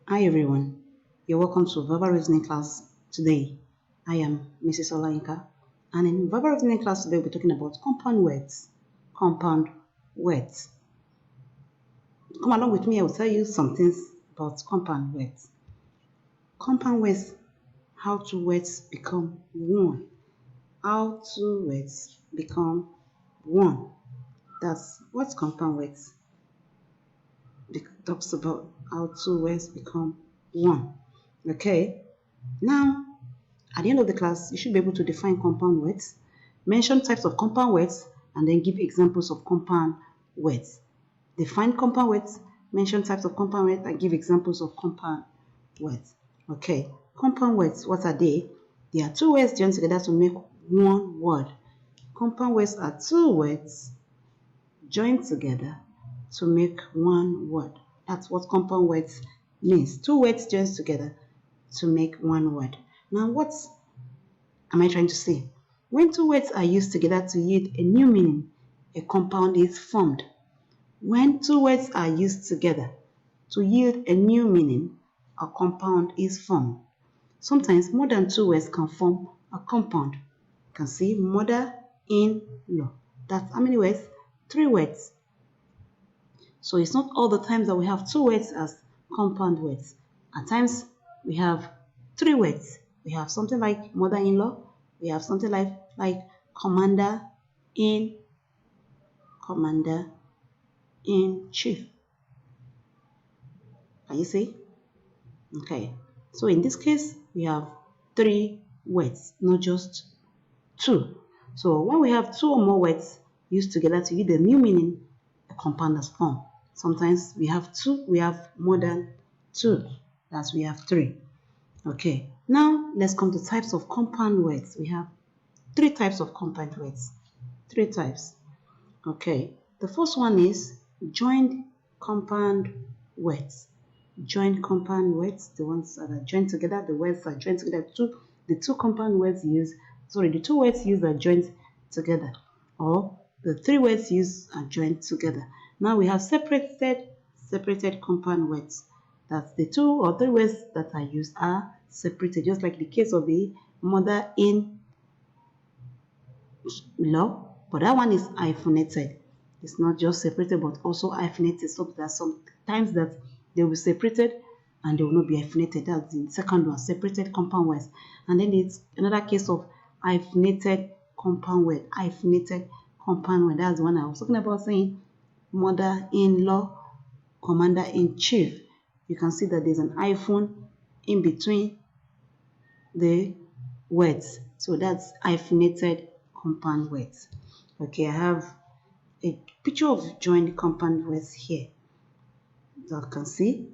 Hi everyone, you're welcome to verbal reasoning class today. I am Mrs. Olayinka, and in verbal reasoning class today we'll be talking about compound words. Compound words. Come along with me, I will tell you some things about compound words. Compound words, how two words become one. How two words become one. That's what compound words talks about. How two words become one. Okay, now at the end of the class, you should be able to define compound words, mention types of compound words, and then give examples of compound words. Define compound words, mention types of compound words, and give examples of compound words. Okay, compound words, what are they? They are two words joined together to make one word. Compound words are two words joined together to make one word. That's what compound words means. Two words joined together to make one word. Now, what am I trying to say? When two words are used together to yield a new meaning, a compound is formed. When two words are used together to yield a new meaning, a compound is formed. Sometimes more than two words can form a compound. You can see mother-in-law. That's how many words? Three words. So it's not all the times that we have two words as compound words. At times we have three words. We have something like mother-in-law. We have something like commander in chief. Can you see? Okay. So in this case, we have three words, not just two. So when we have two or more words used together to give a new meaning, a compound is formed. Sometimes we have two, we have more than two. That's we have three. Okay. Now let's come to types of compound words. We have three types of compound words. Three types. Okay. The first one is joined compound words. Joined compound words, the ones that are joined together, the words are joined together. The two words used are joined together, or the three words used are joined together. Now we have separated compound words. That's the two or three words that are used are separated, just like the case of the mother-in-law, but that one is hyphenated. It's not just separated but also hyphenated. So there are some times that they will be separated and they will not be hyphenated. That's the second one, separated compound words. And then it's another case of hyphenated compound word. Hyphenated compound word. That's the one I was talking about, saying mother-in-law, commander-in-chief. You can see that there's an hyphen in between the words. So that's hyphenated compound words. Okay, I have a picture of joined compound words here. So you can see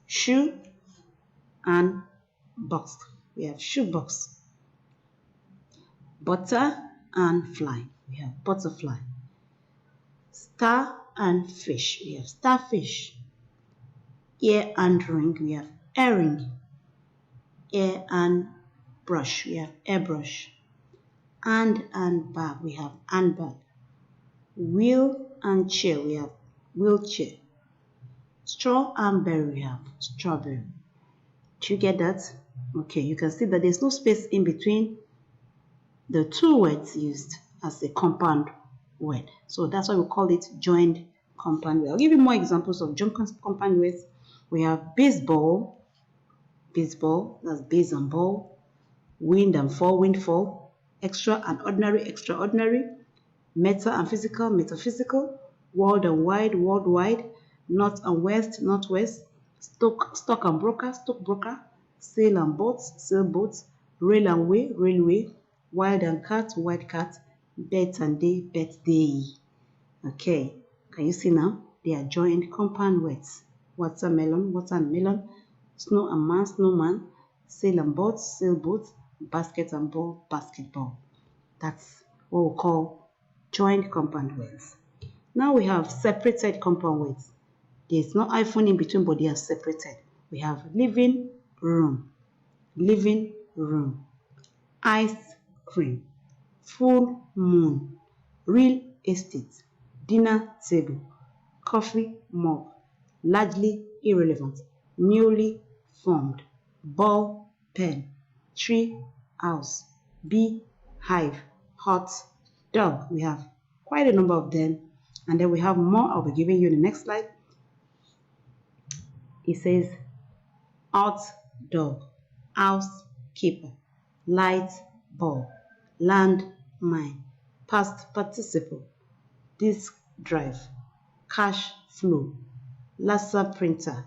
shoe and box. We have shoe box. Butter and fly. We have butterfly. Star and fish. We have starfish. Ear and ring. We have earring. Ear and brush. We have airbrush. Hand and bag. We have handbag. Wheel and chair. We have wheelchair. Straw and berry. We have strawberry. Do you get that? Okay, you can see that there's no space in between the two words used as a compound word. So that's why we call it joined compound word. I'll give you more examples of joined compound words. We have baseball, that's base and ball. Wind and fall, windfall. Extra and ordinary, extraordinary. Meta and physical, metaphysical. World and wide, worldwide. North and west, northwest. Stock and broker, stockbroker. Sail and boats, sailboats. Rail and way, railway. Wild and cat, wild cat. Bet and day, birthday. Okay, can you see now? They are joined compound words. Watermelon, watermelon. Snow and man, snowman. Sail and boat, sailboat. Basket and ball, basketball. That's what we call joined compound words. Now we have separated compound words. There's no hyphen in between, but they are separated. We have living room, ice cream, full moon, real estate, dinner table, coffee mug, largely irrelevant, newly formed, ball pen, tree house, bee hive, hot dog. We have quite a number of them, and then we have more I'll be giving you in the next slide. It says hot dog, housekeeper, light bulb, land mine, past participle, disk drive, cash flow, laser printer,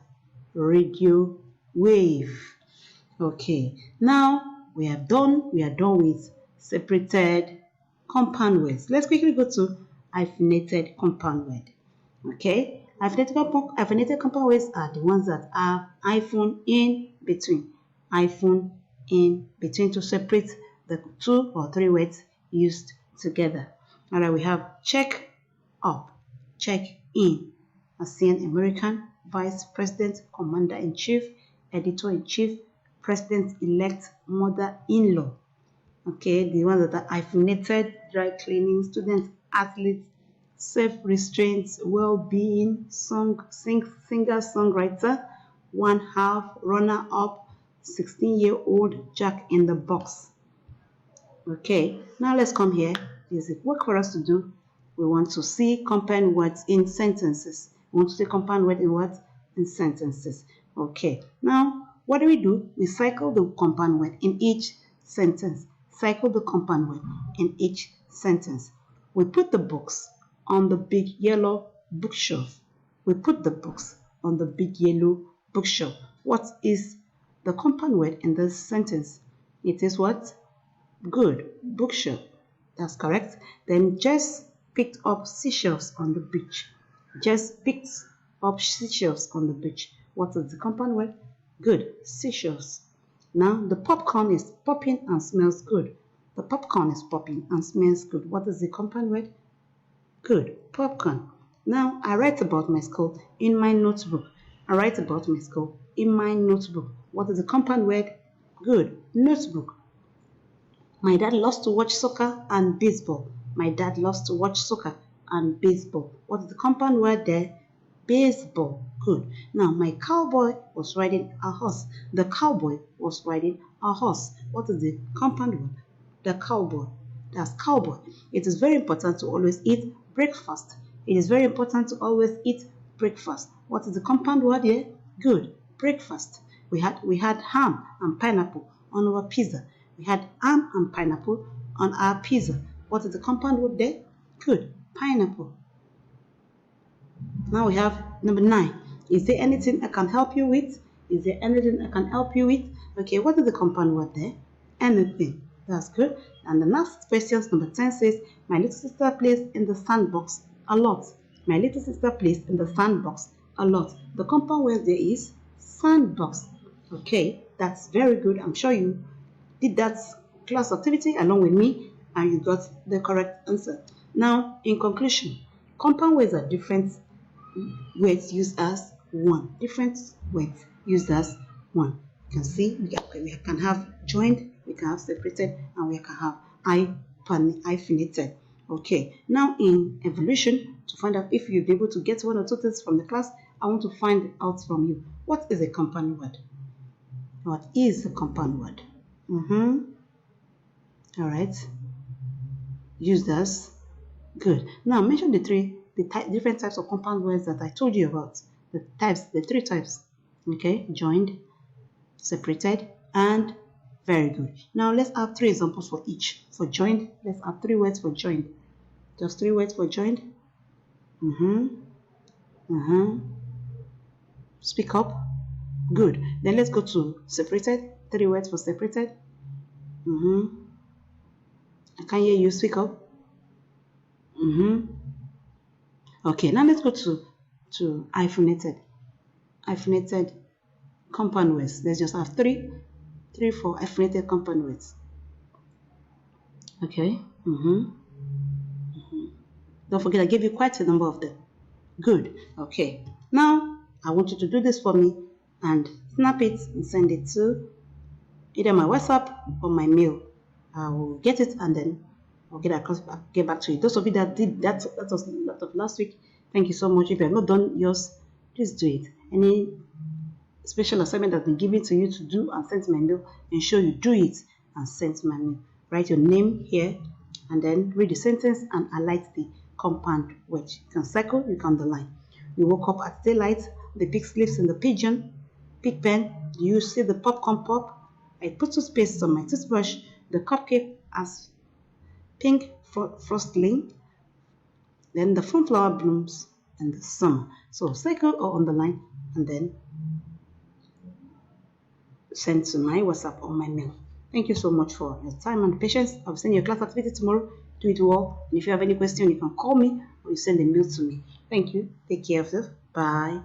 radio wave. Okay, now we are done with separated compound words. Let's quickly go to hyphenated compound word. Okay, hyphenated compound words are the ones that have hyphen in between. Hyphen in between to separate the 2 or 3 words used together. Alright, we have check up, check in, ASEAN American, Vice President, Commander-in-Chief, Editor-in-Chief, President-elect, Mother-in-law. Okay, the ones that are hyphenated, dry cleaning, students, athletes, self-restraint, well-being, singer-songwriter, one half, runner-up, 16-year-old, Jack in the box. Okay, now let's come here. There's a work for us to do. We want to see compound words in sentences. We want to see compound word in what? In sentences. Okay, now what do? We cycle the compound word in each sentence. Cycle the compound word in each sentence. We put the books on the big yellow bookshelf. We put the books on the big yellow bookshelf. What is the compound word in this sentence? It is what? Good, bookshelf. That's correct. Then Jess picked up seashells on the beach. Jess picked up seashells on the beach. What is the compound word? Good, seashells. Now the popcorn is popping and smells good. The popcorn is popping and smells good. What is the compound word? Good, popcorn. Now I write about my school in my notebook. I write about my school in my notebook. What is the compound word? Good, notebook. My dad loves to watch soccer and baseball. My dad loves to watch soccer and baseball. What is the compound word there? Baseball. Good. Now, my cowboy was riding a horse. The cowboy was riding a horse. What is the compound word? The cowboy. That's cowboy. It is very important to always eat breakfast. It is very important to always eat breakfast. What is the compound word here? Good. Breakfast. We had ham and pineapple on our pizza. We had ham and pineapple on our pizza. What is the compound word there? Good. Pineapple. Now we have number 9. Is there anything I can help you with? Is there anything I can help you with? Okay, what is the compound word there? Anything. That's good. And the last question, number 10 says, my little sister plays in the sandbox a lot. My little sister plays in the sandbox a lot. The compound word there is sandbox. Okay, that's very good. I'm sure you did that class activity along with me and you got the correct answer. Now, in conclusion, compound words are different words used as one. Different words used as one. You can see we can have joined, we can have separated, and we can have hyphenated. Okay, now in evolution, to find out if you'll be able to get 1 or 2 things from the class, I want to find out from you. What is a compound word? What is a compound word? All right. Used as. Good. Now mention the different types of compound words that I told you about. The 3 types. Okay, joined, separated, and very good. Now let's have 3 examples for each. For joined, let's have 3 words for joined. Just 3 words for joined. Speak up. Good. Then let's go to separated. 3 words for separated. I can't hear you. Speak up. Okay, now let's go to hyphenated. Hyphenated compound words. Let's just have 3 for hyphenated compound words. Okay. Don't forget I gave you quite a number of them. Good. Okay. Now I want you to do this for me and snap it and send it to either my WhatsApp or my mail. I will get it and then I'll get back to you. Those of you that did that was a lot of last week. Thank you so much. If you have not done yours, please do it. Any special assignment that's been given to you to do and send to my mail, ensure you do it and send to my mail. Write your name here and then read the sentence and highlight the compound word. You can circle, you can underline. We woke up at daylight, the pig sleeps in the pigeon, pig pen, you see the popcorn pop. I put toothpaste on my toothbrush, the cupcake has pink frosting, then the sunflower blooms in the summer. So circle or underline and then send to my WhatsApp or my mail. Thank you so much for your time and patience. I'll send you a class activity tomorrow. Do it well. And if you have any question, you can call me or you send a mail to me. Thank you. Take care of yourself. Bye.